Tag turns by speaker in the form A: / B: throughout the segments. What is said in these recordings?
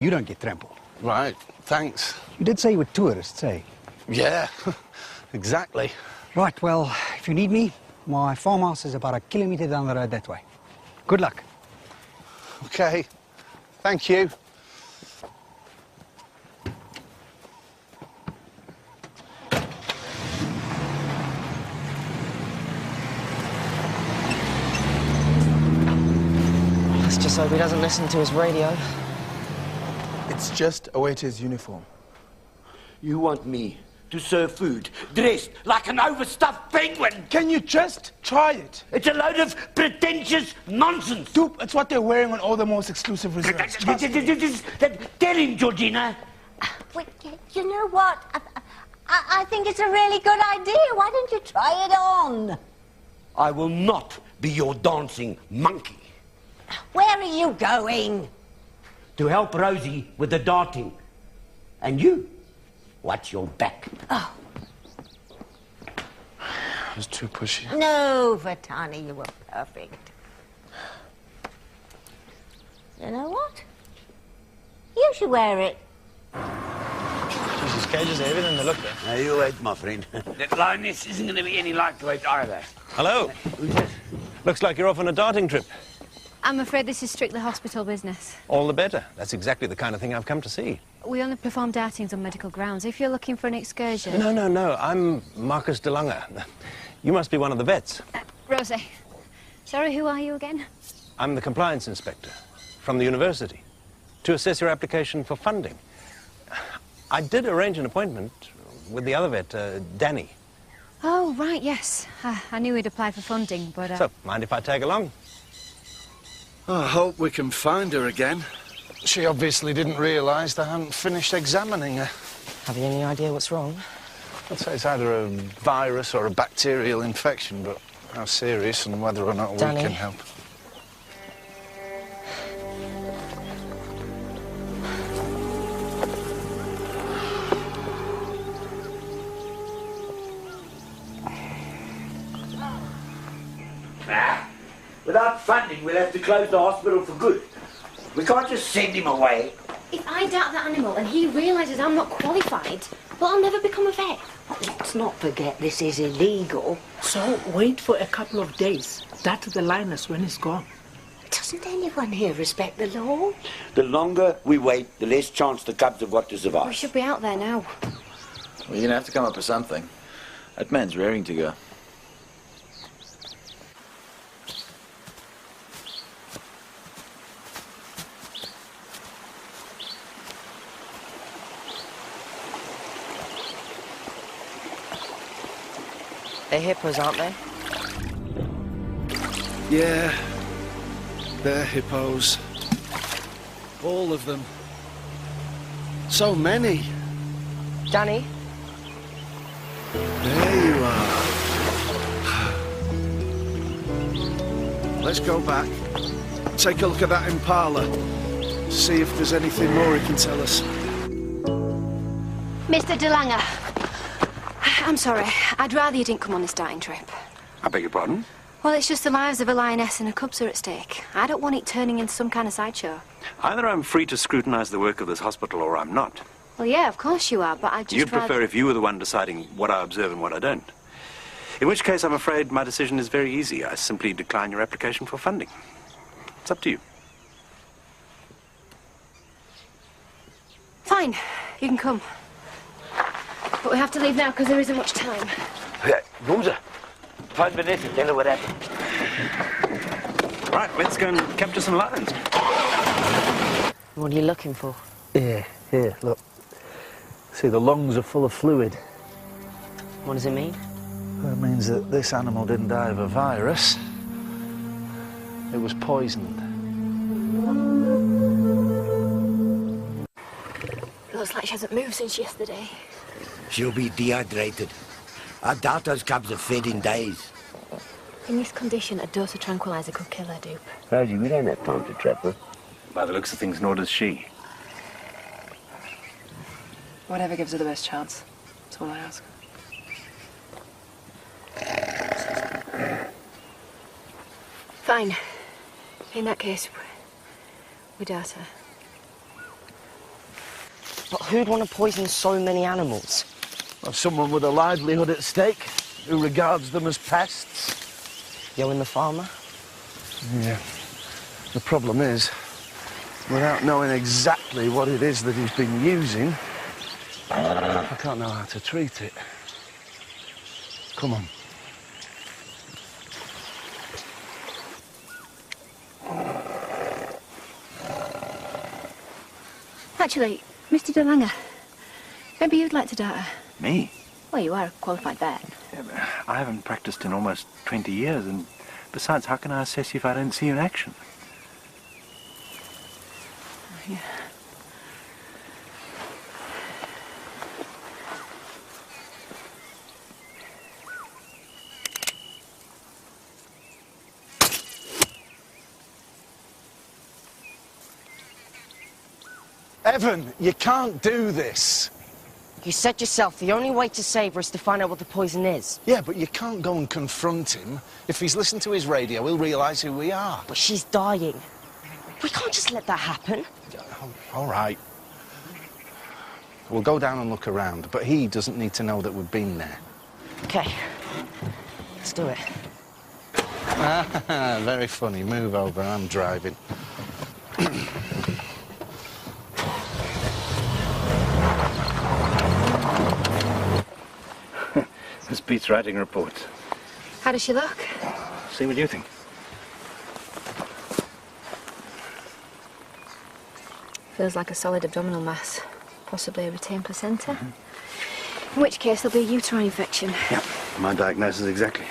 A: You don't get trampled.
B: Right, thanks.
A: You did say you were tourists, eh?
B: Yeah, exactly.
A: Right, well, if you need me, my farmhouse is about 1 kilometre down the road that way. Good luck.
B: Okay, thank you.
C: Let's just hope he doesn't listen to his radio.
D: It's just a waiter's uniform.
E: You want me to serve food dressed like an overstuffed penguin?
D: Can you just try it?
E: It's a load of pretentious nonsense.
D: Dupe, it's what they're wearing on all the most exclusive resorts.
E: Tell him, Georgina.
F: Well, you know what? I think it's a really good idea. Why don't you try it on?
E: I will not be your dancing monkey.
F: Where are you going?
E: To help Rosie with the darting. And you, watch your back.
F: Oh.
D: It was too pushy.
F: No, Vatani, you were perfect. You know what? You should wear it.
G: These cages are heavier than they look, though.
E: Now, you wait, my friend. That lioness isn't going to be any lightweight either.
G: Hello.
E: Who's this?
G: Looks like you're off on a darting trip.
H: I'm afraid this is strictly hospital business.
G: All the better. That's exactly the kind of thing I've come to see.
H: We only perform dartings on medical grounds. If you're looking for an excursion...
G: No. I'm Marcus de Lange. You must be one of the vets.
H: Rosie. Sorry, who are you again?
G: I'm the compliance inspector from the university to assess your application for funding. I did arrange an appointment with the other vet, Danny.
H: Oh, right, yes. I knew he'd apply for funding, but...
G: So, mind if I tag along?
B: I hope we can find her again. She obviously didn't realise they hadn't finished examining her.
C: Have you any idea what's wrong?
B: I'd say it's either a virus or a bacterial infection, but how serious and whether or not
C: Danny.
B: we can help.
E: Without funding, we'll have to close the hospital for good. We can't just send him away.
H: If I dart that animal and he realises I'm not qualified, well, I'll never become a vet.
F: Let's not forget this is illegal.
I: So wait for a couple of days. That's the lioness when he's gone.
F: Doesn't anyone here respect the law?
E: The longer we wait, the less chance the cubs have got to survive.
H: We should be out there now.
J: Well, you're going to have to come up with something. That man's raring to go.
C: They're hippos, aren't they?
B: Yeah, they're hippos. All of them. So many.
C: Danny?
B: There you are. Let's go back. Take a look at that impala. See if there's anything more he can tell us.
H: Mr. de Lange, I'm sorry. I'd rather you didn't come on this darting trip.
E: I beg your pardon?
H: Well, it's just the lives of a lioness and her cubs are at stake. I don't want it turning into some kind of sideshow.
G: Either I'm free to scrutinise the work of this hospital or I'm not.
H: Well, yeah, of course you are, but I just
G: You'd prefer if you were the one deciding what I observe and what I don't. In which case, I'm afraid my decision is very easy. I simply decline your application for funding. It's up to you.
H: Fine, you can come. But we have to leave now because there isn't much time.
E: Rosa, phone Vanessa, tell her what happened.
G: Right, let's go and capture some lions.
C: What are you looking for?
K: Here, look. See, the lungs are full of fluid.
C: What does it mean?
K: That means that this animal didn't die of a virus. It was poisoned.
H: Looks like she hasn't moved since yesterday.
E: She'll be dehydrated. I doubt those cubs are fed in days.
H: In this condition, a dose of tranquilizer could kill her, Dupe.
E: Rosie, we don't have time to trap her.
G: By the looks of things, nor does she.
L: Whatever gives her the best chance. That's all I ask.
H: Fine. In that case, we dart her.
C: But who'd want to poison so many animals?
B: Well, someone with a livelihood at stake, who regards them as pests.
C: You and the farmer?
B: Yeah. The problem is, without knowing exactly what it is that he's been using, I can't know how to treat it. Come on.
H: Actually, Mr. De Lange, maybe you'd like to data.
K: Me?
H: Well, you are a qualified vet.
K: Yeah, but I haven't practiced in almost 20 years, and besides, how can I assess you if I don't see you in action?
H: Yeah.
B: Evan, you can't do this.
C: You said yourself the only way to save her is to find out what the poison is.
B: Yeah, but you can't go and confront him. If he's listened to his radio, he'll realise who we are.
C: But she's dying. We can't just let that happen.
B: All right. We'll go down and look around, but he doesn't need to know that we've been there.
C: Okay. Let's do it.
B: Very funny. Move over, I'm driving.
K: This beats writing a report.
H: How does she look?
K: See what you think.
H: Feels like a solid abdominal mass, possibly a retained placenta. In which case, there'll be a uterine infection.
K: Yeah, my diagnosis exactly.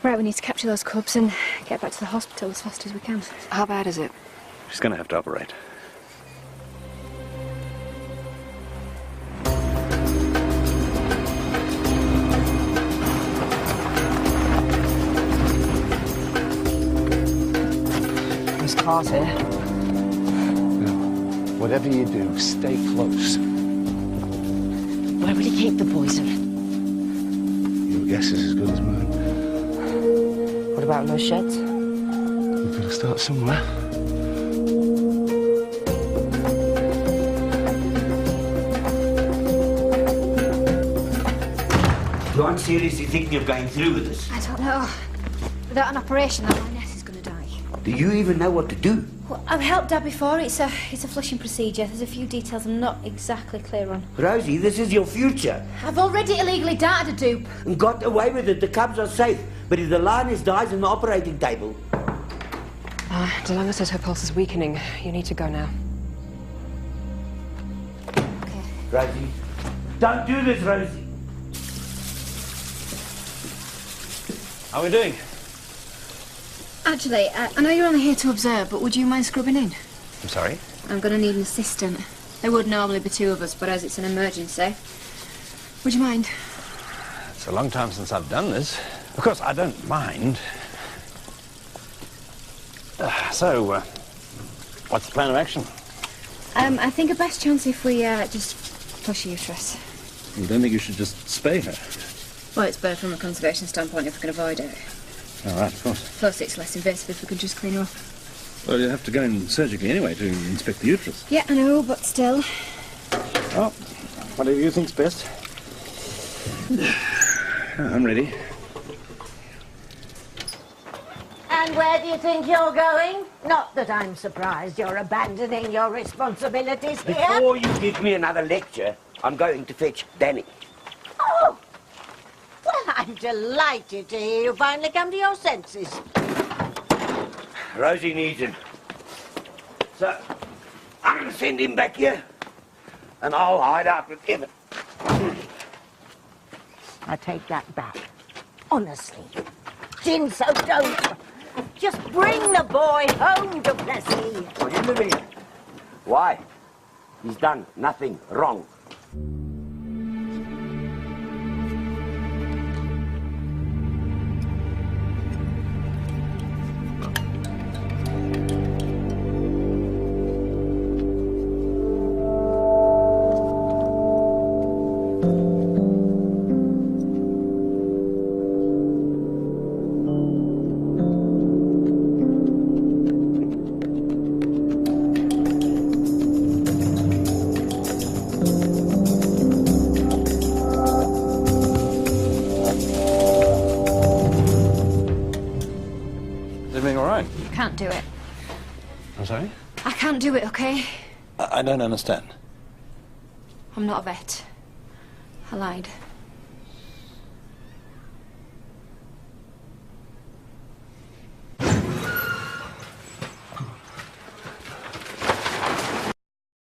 H: Right, we need to capture those cubs and get back to the hospital as fast as we can.
L: How bad is it?
K: She's going to have to operate.
C: There's cars here.
B: Whatever you do, stay close.
C: Where would he keep the poison?
B: Your guess is as good as mine.
C: What about in those sheds?
B: We've got to start somewhere.
E: You aren't seriously thinking of going through with this?
H: I don't know. Without an operation, that lioness is going to die.
E: Do you even know what to do?
H: Well, I've helped Dad before. It's a flushing procedure. There's a few details I'm not exactly clear on.
E: Rosie, this is your future.
H: I've already illegally darted a dupe.
E: And got away with it. The cubs are safe. But if the lioness dies on the operating table...
L: De Lange says her pulse is weakening. You need to go now.
H: Okay.
E: Rosie, don't do this, Rosie.
G: How are we doing?
H: Actually, I know you're only here to observe, but would you mind scrubbing in?
G: I'm sorry?
H: I'm going to need an assistant. There would normally be two of us, but as it's an emergency... Would you mind?
G: It's a long time since I've done this. Of course, I don't mind. So, what's the plan of action?
H: I think a best chance if we just flush her uterus.
K: You don't think you should just spay her?
H: Well, it's better from a conservation standpoint if we can avoid it.
K: All right, of course.
H: Plus, it's less invasive if we can just clean her up.
K: Well, you have to go in surgically anyway to inspect the uterus.
H: Yeah, I know, but still.
K: Oh, whatever you think's best. I'm ready.
F: And where do you think you're going? Not that I'm surprised you're abandoning your responsibilities here.
E: Before you give me another lecture, I'm going to fetch Danny.
F: Oh! Well, I'm delighted to hear you finally come to your senses.
E: Rosie needs him. So, I'm going to send him back here, and I'll hide out with Evan.
F: I take that back. Honestly. Jin, so don't. Just bring the boy home to Plessy.
E: What are you living in? Why? He's done nothing wrong.
H: can't do it.
G: I'm sorry?
H: I can't do it, okay?
G: I don't understand.
H: I'm not a vet. I lied.